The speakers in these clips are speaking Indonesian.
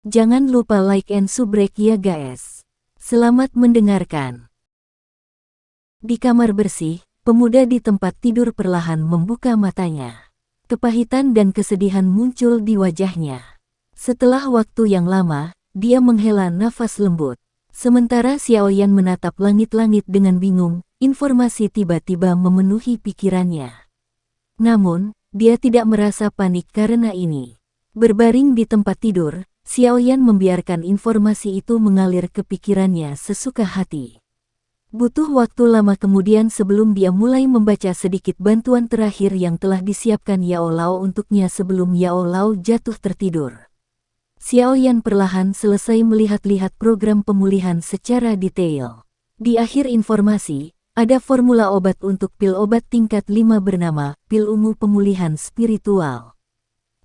Jangan lupa like and subrek ya guys. Selamat mendengarkan. Di kamar bersih, pemuda di tempat tidur perlahan membuka matanya. Kepahitan dan kesedihan muncul di wajahnya. Setelah waktu yang lama, dia menghela nafas lembut. Sementara Xiaoyan menatap langit-langit dengan bingung, informasi tiba-tiba memenuhi pikirannya. Namun, dia tidak merasa panik karena ini. Berbaring di tempat tidur, Xiaoyan membiarkan informasi itu mengalir ke pikirannya sesuka hati. Butuh waktu lama kemudian sebelum dia mulai membaca sedikit bantuan terakhir yang telah disiapkan Yao Lao untuknya sebelum Yao Lao jatuh tertidur. Xiaoyan perlahan selesai melihat-lihat program pemulihan secara detail. Di akhir informasi, ada formula obat untuk pil obat tingkat 5 bernama Pil Ungu Pemulihan Spiritual.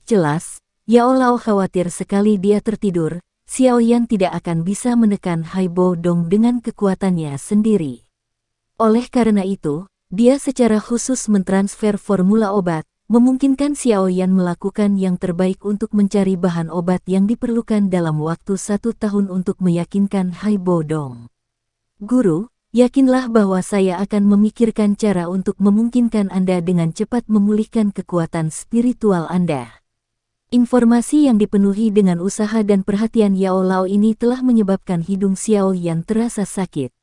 Jelas, Yao Lao khawatir sekali dia tertidur, Xiaoyan tidak akan bisa menekan Haibo Dong dengan kekuatannya sendiri. Oleh karena itu, dia secara khusus mentransfer formula obat, memungkinkan Xiaoyan melakukan yang terbaik untuk mencari bahan obat yang diperlukan dalam waktu 1 tahun untuk meyakinkan Haibo Dong. Guru, yakinlah bahwa saya akan memikirkan cara untuk memungkinkan Anda dengan cepat memulihkan kekuatan spiritual Anda. Informasi yang dipenuhi dengan usaha dan perhatian Yao Lao ini telah menyebabkan hidung Xiaoyan terasa sakit.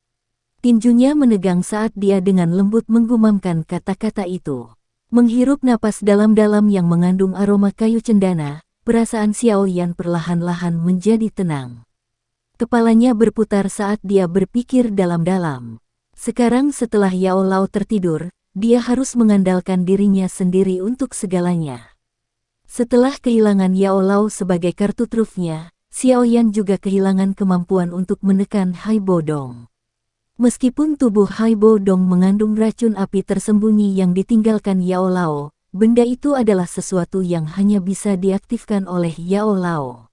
Tinjunya menegang saat dia dengan lembut menggumamkan kata-kata itu. Menghirup napas dalam-dalam yang mengandung aroma kayu cendana, perasaan Xiaoyan perlahan-lahan menjadi tenang. Kepalanya berputar saat dia berpikir dalam-dalam. Sekarang setelah Yao Lao tertidur, dia harus mengandalkan dirinya sendiri untuk segalanya. Setelah kehilangan Yao Lao sebagai kartu trufnya, Xiaoyan juga kehilangan kemampuan untuk menekan Haibo Dong. Meskipun tubuh Haibo Dong mengandung racun api tersembunyi yang ditinggalkan Yao Lao, benda itu adalah sesuatu yang hanya bisa diaktifkan oleh Yao Lao.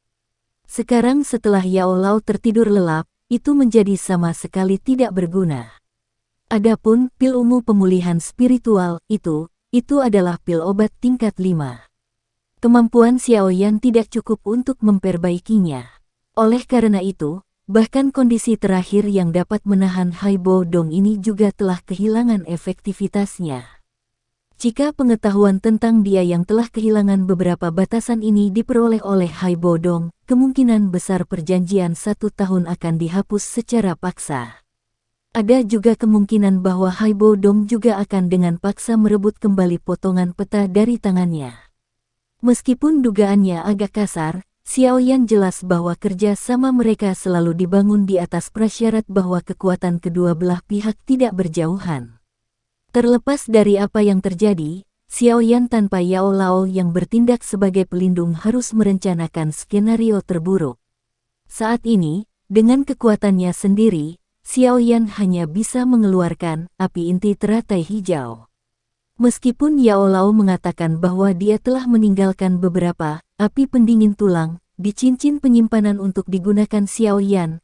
Sekarang setelah Yao Lao tertidur lelap, itu menjadi sama sekali tidak berguna. Adapun pil ungu pemulihan spiritual itu adalah pil obat tingkat 5. Kemampuan Xiaoyan tidak cukup untuk memperbaikinya. Oleh karena itu, bahkan kondisi terakhir yang dapat menahan Haibo Dong ini juga telah kehilangan efektivitasnya. Jika pengetahuan tentang dia yang telah kehilangan beberapa batasan ini diperoleh oleh Haibo Dong, kemungkinan besar perjanjian 1 tahun akan dihapus secara paksa. Ada juga kemungkinan bahwa Haibo Dong juga akan dengan paksa merebut kembali potongan peta dari tangannya. Meskipun dugaannya agak kasar, Xiaoyan jelas bahwa kerja sama mereka selalu dibangun di atas prasyarat bahwa kekuatan kedua belah pihak tidak berjauhan. Terlepas dari apa yang terjadi, Xiaoyan tanpa Yao Lao yang bertindak sebagai pelindung harus merencanakan skenario terburuk. Saat ini, dengan kekuatannya sendiri, Xiaoyan hanya bisa mengeluarkan api inti teratai hijau. Meskipun Yao Lao mengatakan bahwa dia telah meninggalkan beberapa api pendingin tulang di cincin penyimpanan untuk digunakan Xiaoyan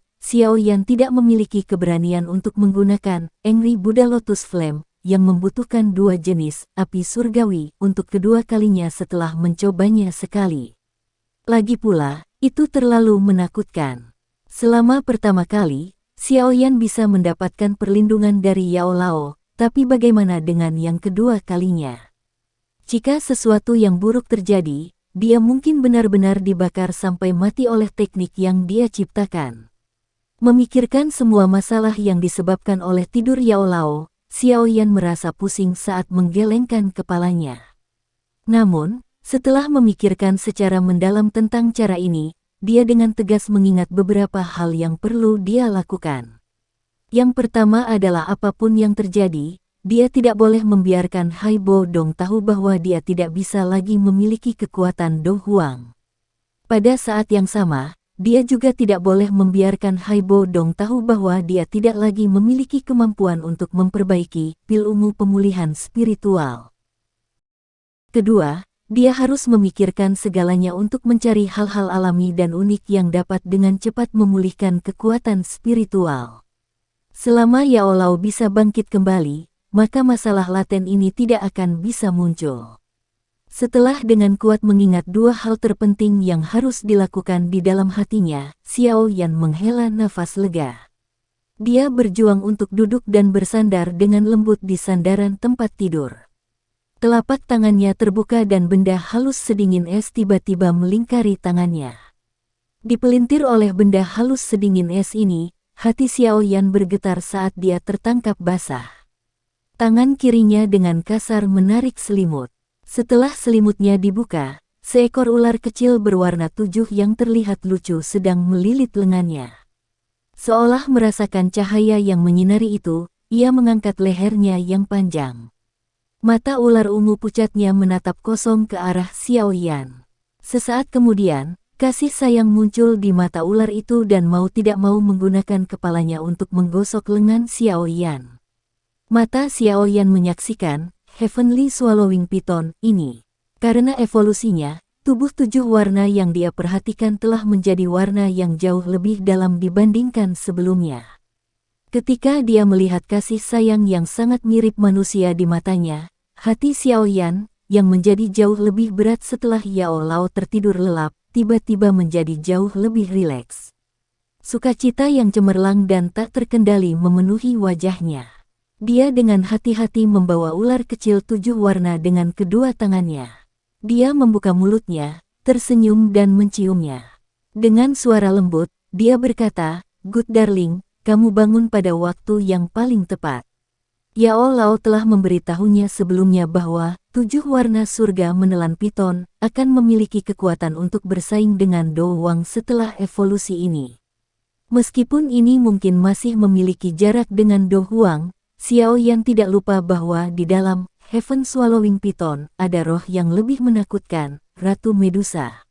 tidak memiliki keberanian untuk menggunakan Angry Buddha Lotus Flame yang membutuhkan 2 jenis api surgawi untuk kedua kalinya setelah mencobanya sekali. Lagi pula, itu terlalu menakutkan. Selama pertama kali, Xiaoyan bisa mendapatkan perlindungan dari Yao Lao. Tapi bagaimana dengan yang kedua kalinya? Jika sesuatu yang buruk terjadi, dia mungkin benar-benar dibakar sampai mati oleh teknik yang dia ciptakan. Memikirkan semua masalah yang disebabkan oleh tidur Yao Lao, Xiaoyan merasa pusing saat menggelengkan kepalanya. Namun, setelah memikirkan secara mendalam tentang cara ini, dia dengan tegas mengingat beberapa hal yang perlu dia lakukan. Yang pertama adalah apapun yang terjadi, dia tidak boleh membiarkan Haibo Dong tahu bahwa dia tidak bisa lagi memiliki kekuatan Do Huang. Pada saat yang sama, dia juga tidak boleh membiarkan Haibo Dong tahu bahwa dia tidak lagi memiliki kemampuan untuk memperbaiki pil ungu pemulihan spiritual. Kedua, dia harus memikirkan segalanya untuk mencari hal-hal alami dan unik yang dapat dengan cepat memulihkan kekuatan spiritual. Selama Yao Lao bisa bangkit kembali, maka masalah laten ini tidak akan bisa muncul. Setelah dengan kuat mengingat dua hal terpenting yang harus dilakukan di dalam hatinya, Xiao Yan menghela nafas lega. Dia berjuang untuk duduk dan bersandar dengan lembut di sandaran tempat tidur. Telapak tangannya terbuka dan benda halus sedingin es tiba-tiba melingkari tangannya. Dipelintir oleh benda halus sedingin es ini, hati Xiao Yan bergetar saat dia tertangkap basah. Tangan kirinya dengan kasar menarik selimut. Setelah selimutnya dibuka, seekor ular kecil berwarna 7 yang terlihat lucu sedang melilit lengannya. Seolah merasakan cahaya yang menyinari itu, ia mengangkat lehernya yang panjang. Mata ular ungu pucatnya menatap kosong ke arah Xiao Yan. Sesaat kemudian, kasih sayang muncul di mata ular itu dan mau tidak mau menggunakan kepalanya untuk menggosok lengan Xiao Yan. Mata Xiao Yan menyaksikan Heavenly Swallowing Python ini. Karena evolusinya, tubuh 7 warna yang dia perhatikan telah menjadi warna yang jauh lebih dalam dibandingkan sebelumnya. Ketika dia melihat kasih sayang yang sangat mirip manusia di matanya, hati Xiao Yan, yang menjadi jauh lebih berat setelah Yao Lao tertidur lelap, tiba-tiba menjadi jauh lebih rileks. Sukacita yang cemerlang dan tak terkendali memenuhi wajahnya. Dia dengan hati-hati membawa ular kecil 7 warna dengan kedua tangannya. Dia membuka mulutnya, tersenyum dan menciumnya. Dengan suara lembut, dia berkata, "Good darling, kamu bangun pada waktu yang paling tepat." Yao Lao telah memberitahunya sebelumnya bahwa 7 warna surga menelan piton akan memiliki kekuatan untuk bersaing dengan Do Wang setelah evolusi ini. Meskipun ini mungkin masih memiliki jarak dengan Do Huang, Xiao Yan tidak lupa bahwa di dalam Heaven Swallowing Python ada roh yang lebih menakutkan, Ratu Medusa.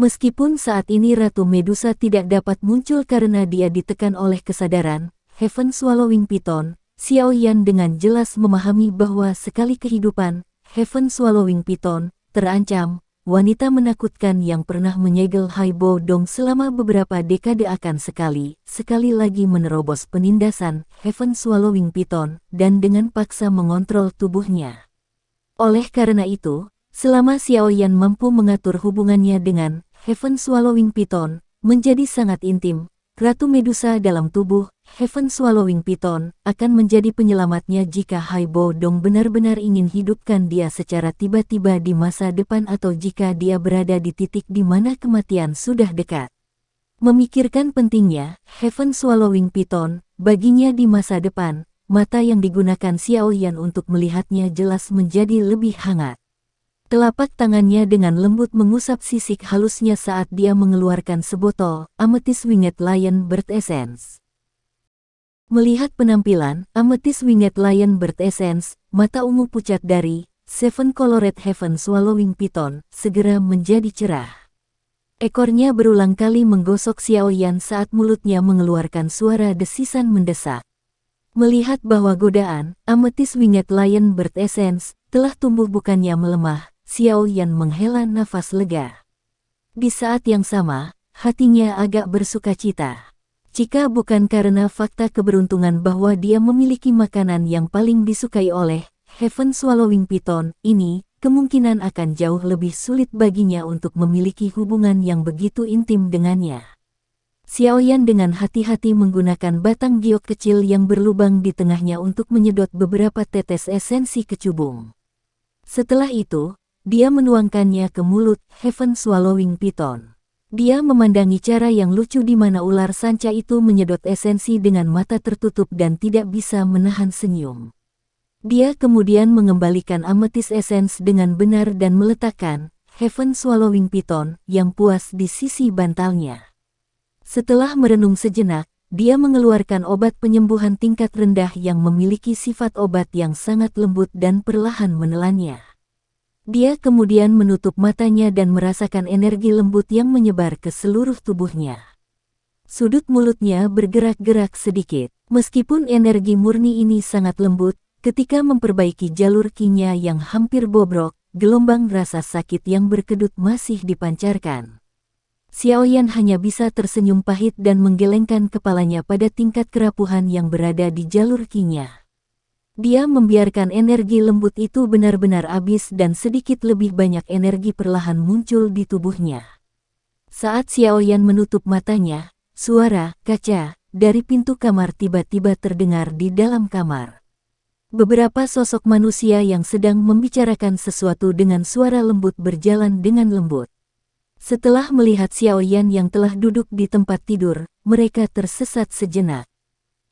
Meskipun saat ini Ratu Medusa tidak dapat muncul karena dia ditekan oleh kesadaran Heaven Swallowing Python, Xiao Yan dengan jelas memahami bahwa sekali kehidupan Heaven Swallowing Python terancam, wanita menakutkan yang pernah menyegel Haibo Dong selama beberapa dekade akan sekali lagi menerobos penindasan Heaven Swallowing Python dan dengan paksa mengontrol tubuhnya. Oleh karena itu, selama Xiao Yan mampu mengatur hubungannya dengan Heaven Swallowing Python menjadi sangat intim, Ratu Medusa dalam tubuh Heaven Swallowing Python akan menjadi penyelamatnya jika Haibo Dong benar-benar ingin hidupkan dia secara tiba-tiba di masa depan atau jika dia berada di titik di mana kematian sudah dekat. Memikirkan pentingnya Heaven Swallowing Python baginya di masa depan, mata yang digunakan Xiao Yan untuk melihatnya jelas menjadi lebih hangat. Telapak tangannya dengan lembut mengusap sisik halusnya saat dia mengeluarkan sebotol Amethyst Winged Lion Bird Essence. Melihat penampilan Amethyst Winged Lion Bird Essence, mata ungu pucat dari Seven Colored Heaven Swallowing Python segera menjadi cerah. Ekornya berulang kali menggosok Xiao Yan saat mulutnya mengeluarkan suara desisan mendesak. Melihat bahwa godaan Amethyst Winged Lion Bird Essence telah tumbuh bukannya melemah, Xiao Yan menghela nafas lega. Di saat yang sama, hatinya agak bersukacita. Jika bukan karena fakta keberuntungan bahwa dia memiliki makanan yang paling disukai oleh Heaven Swallowing Python ini, kemungkinan akan jauh lebih sulit baginya untuk memiliki hubungan yang begitu intim dengannya. Xiao Yan dengan hati-hati menggunakan batang giok kecil yang berlubang di tengahnya untuk menyedot beberapa tetes esensi kecubung. Setelah itu, dia menuangkannya ke mulut Heaven Swallowing Python. Dia memandangi cara yang lucu di mana ular sanca itu menyedot esensi dengan mata tertutup dan tidak bisa menahan senyum. Dia kemudian mengembalikan Amethyst Essence dengan benar dan meletakkan Heaven Swallowing Python yang puas di sisi bantalnya. Setelah merenung sejenak, dia mengeluarkan obat penyembuhan tingkat rendah yang memiliki sifat obat yang sangat lembut dan perlahan menelannya. Dia kemudian menutup matanya dan merasakan energi lembut yang menyebar ke seluruh tubuhnya. Sudut mulutnya bergerak-gerak sedikit. Meskipun energi murni ini sangat lembut, ketika memperbaiki jalur kinya yang hampir bobrok, gelombang rasa sakit yang berkedut masih dipancarkan. Xiao Yan hanya bisa tersenyum pahit dan menggelengkan kepalanya pada tingkat kerapuhan yang berada di jalur kinya. Dia membiarkan energi lembut itu benar-benar habis dan sedikit lebih banyak energi perlahan muncul di tubuhnya. Saat Xiaoyan menutup matanya, suara kaca dari pintu kamar tiba-tiba terdengar di dalam kamar. Beberapa sosok manusia yang sedang membicarakan sesuatu dengan suara lembut berjalan dengan lembut. Setelah melihat Xiaoyan yang telah duduk di tempat tidur, mereka tersesat sejenak.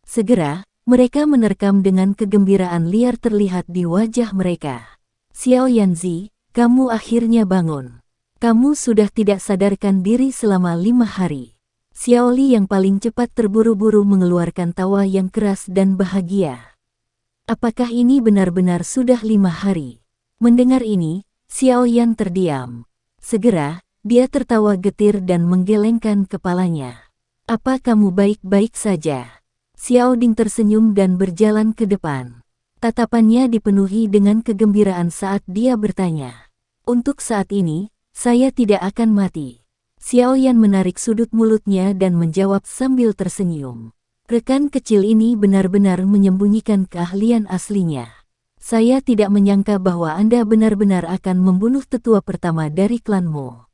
Segera, mereka menerkam dengan kegembiraan liar terlihat di wajah mereka. Xiaoyan Zi, kamu akhirnya bangun. Kamu sudah tidak sadarkan diri selama 5 hari. Xiaoli yang paling cepat terburu-buru mengeluarkan tawa yang keras dan bahagia. Apakah ini benar-benar sudah 5 hari? Mendengar ini, Xiaoyan terdiam. Segera, dia tertawa getir dan menggelengkan kepalanya. Apa kamu baik-baik saja? Xiao Ding tersenyum dan berjalan ke depan. Tatapannya dipenuhi dengan kegembiraan saat dia bertanya. Untuk saat ini, saya tidak akan mati. Xiaoyan menarik sudut mulutnya dan menjawab sambil tersenyum. Rekan kecil ini benar-benar menyembunyikan keahlian aslinya. Saya tidak menyangka bahwa Anda benar-benar akan membunuh tetua pertama dari klanmu.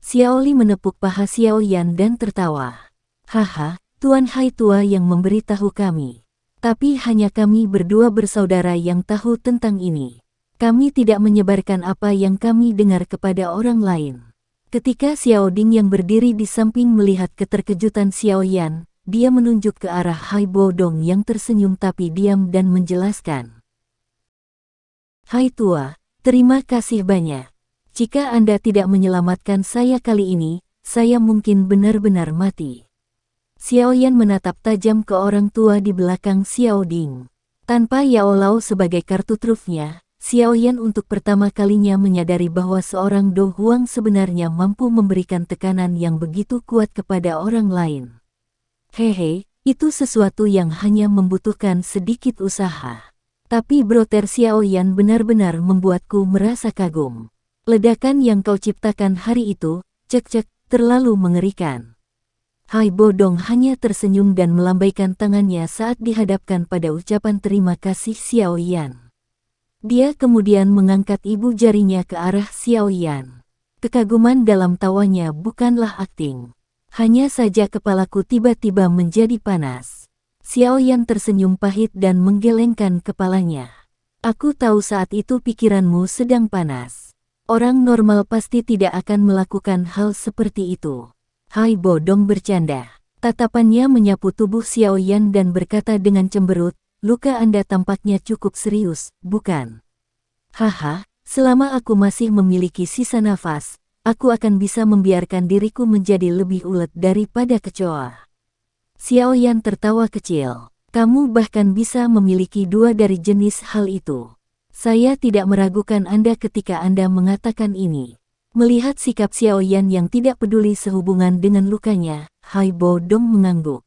Xiaoli menepuk paha Xiaoyan dan tertawa. Haha. Tuan Hai Tua yang memberitahu kami. Tapi hanya kami berdua bersaudara yang tahu tentang ini. Kami tidak menyebarkan apa yang kami dengar kepada orang lain. Ketika Xiao Ding yang berdiri di samping melihat keterkejutan Xiaoyan, dia menunjuk ke arah Hai Bodong yang tersenyum tapi diam dan menjelaskan. Hai Tua, terima kasih banyak. Jika Anda tidak menyelamatkan saya kali ini, saya mungkin benar-benar mati. Xiaoyan menatap tajam ke orang tua di belakang Xiao Ding. Tanpa Yao Lao sebagai kartu trufnya, Xiaoyan untuk pertama kalinya menyadari bahwa seorang Do Huang sebenarnya mampu memberikan tekanan yang begitu kuat kepada orang lain. Hehe, itu sesuatu yang hanya membutuhkan sedikit usaha. Tapi broter Xiaoyan benar-benar membuatku merasa kagum. Ledakan yang kau ciptakan hari itu, cek-cek, terlalu mengerikan. Hai Bodong hanya tersenyum dan melambaikan tangannya saat dihadapkan pada ucapan terima kasih Xiaoyan. Dia kemudian mengangkat ibu jarinya ke arah Xiaoyan. Kekaguman dalam tawanya bukanlah akting. Hanya saja kepalaku tiba-tiba menjadi panas. Xiaoyan tersenyum pahit dan menggelengkan kepalanya. Aku tahu saat itu pikiranmu sedang panas. Orang normal pasti tidak akan melakukan hal seperti itu. Hai Bodong bercanda. Tatapannya menyapu tubuh Xiaoyan dan berkata dengan cemberut, luka Anda tampaknya cukup serius, bukan? Haha, selama aku masih memiliki sisa nafas, aku akan bisa membiarkan diriku menjadi lebih ulet daripada kecoa. Xiaoyan tertawa kecil. Kamu bahkan bisa memiliki 2 dari jenis hal itu. Saya tidak meragukan Anda ketika Anda mengatakan ini. Melihat sikap Xiaoyan yang tidak peduli sehubungan dengan lukanya, Hai Bodong mengangguk.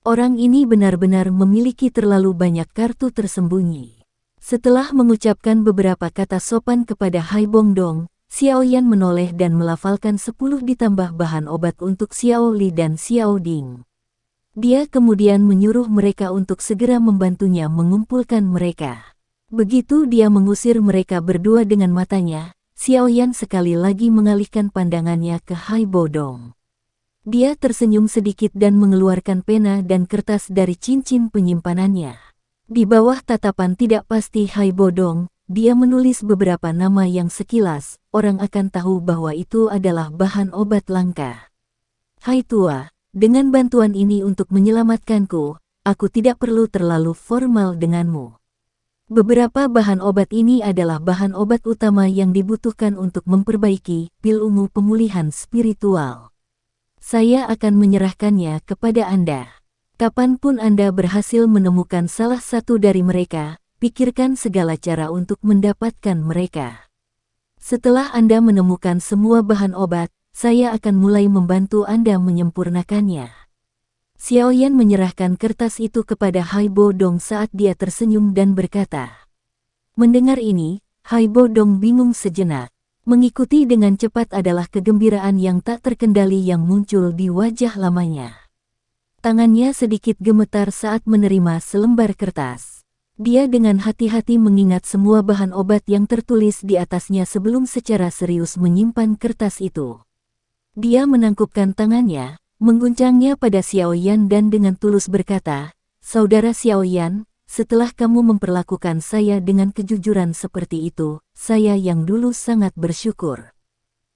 Orang ini benar-benar memiliki terlalu banyak kartu tersembunyi. Setelah mengucapkan beberapa kata sopan kepada Hai Bodong, Xiaoyan menoleh dan melafalkan 10 ditambah bahan obat untuk Xiao Li dan Xiao Ding. Dia kemudian menyuruh mereka untuk segera membantunya mengumpulkan mereka. Begitu dia mengusir mereka berdua dengan matanya, Xiaoyan sekali lagi mengalihkan pandangannya ke Hai Bodong. Dia tersenyum sedikit dan mengeluarkan pena dan kertas dari cincin penyimpanannya. Di bawah tatapan tidak pasti Hai Bodong, dia menulis beberapa nama yang sekilas, orang akan tahu bahwa itu adalah bahan obat langka. Hai Tua, dengan bantuan ini untuk menyelamatkanku, aku tidak perlu terlalu formal denganmu. Beberapa bahan obat ini adalah bahan obat utama yang dibutuhkan untuk memperbaiki pil ungu pemulihan spiritual. Saya akan menyerahkannya kepada Anda. Kapanpun Anda berhasil menemukan salah satu dari mereka, pikirkan segala cara untuk mendapatkan mereka. Setelah Anda menemukan semua bahan obat, saya akan mulai membantu Anda menyempurnakannya. Xiaoyan menyerahkan kertas itu kepada Hai Bodong saat dia tersenyum dan berkata. Mendengar ini, Hai Bodong bingung sejenak. Mengikuti dengan cepat adalah kegembiraan yang tak terkendali yang muncul di wajah lamanya. Tangannya sedikit gemetar saat menerima selembar kertas. Dia dengan hati-hati mengingat semua bahan obat yang tertulis di atasnya sebelum secara serius menyimpan kertas itu. Dia menangkupkan tangannya, mengguncangnya pada Xiaoyan dan dengan tulus berkata, "Saudara Xiaoyan, setelah kamu memperlakukan saya dengan kejujuran seperti itu, saya yang dulu sangat bersyukur.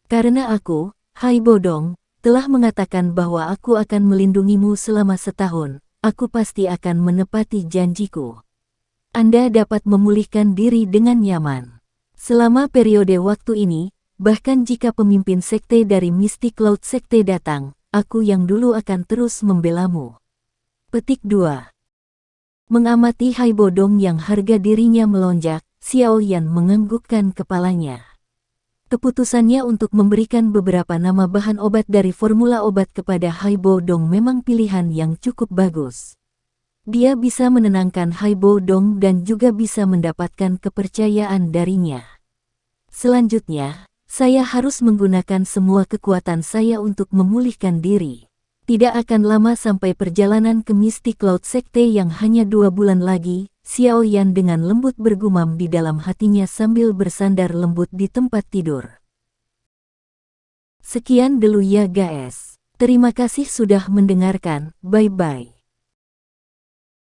Karena aku, Hai Bodong, telah mengatakan bahwa aku akan melindungimu selama setahun, aku pasti akan menepati janjiku. Anda dapat memulihkan diri dengan nyaman. Selama periode waktu ini, bahkan jika pemimpin sekte dari Mystic Cloud Sekte datang, aku yang dulu akan terus membelamu." Petik 2. Mengamati Hai Bodong yang harga dirinya melonjak, Xiaoyan menganggukkan kepalanya. Keputusannya untuk memberikan beberapa nama bahan obat dari formula obat kepada Hai Bodong memang pilihan yang cukup bagus. Dia bisa menenangkan Hai Bodong dan juga bisa mendapatkan kepercayaan darinya. Selanjutnya, saya harus menggunakan semua kekuatan saya untuk memulihkan diri. Tidak akan lama sampai perjalanan ke Mystic Cloud Sekte yang hanya 2 bulan lagi, Xiaoyan dengan lembut bergumam di dalam hatinya sambil bersandar lembut di tempat tidur. Sekian dulu ya guys. Terima kasih sudah mendengarkan, bye-bye.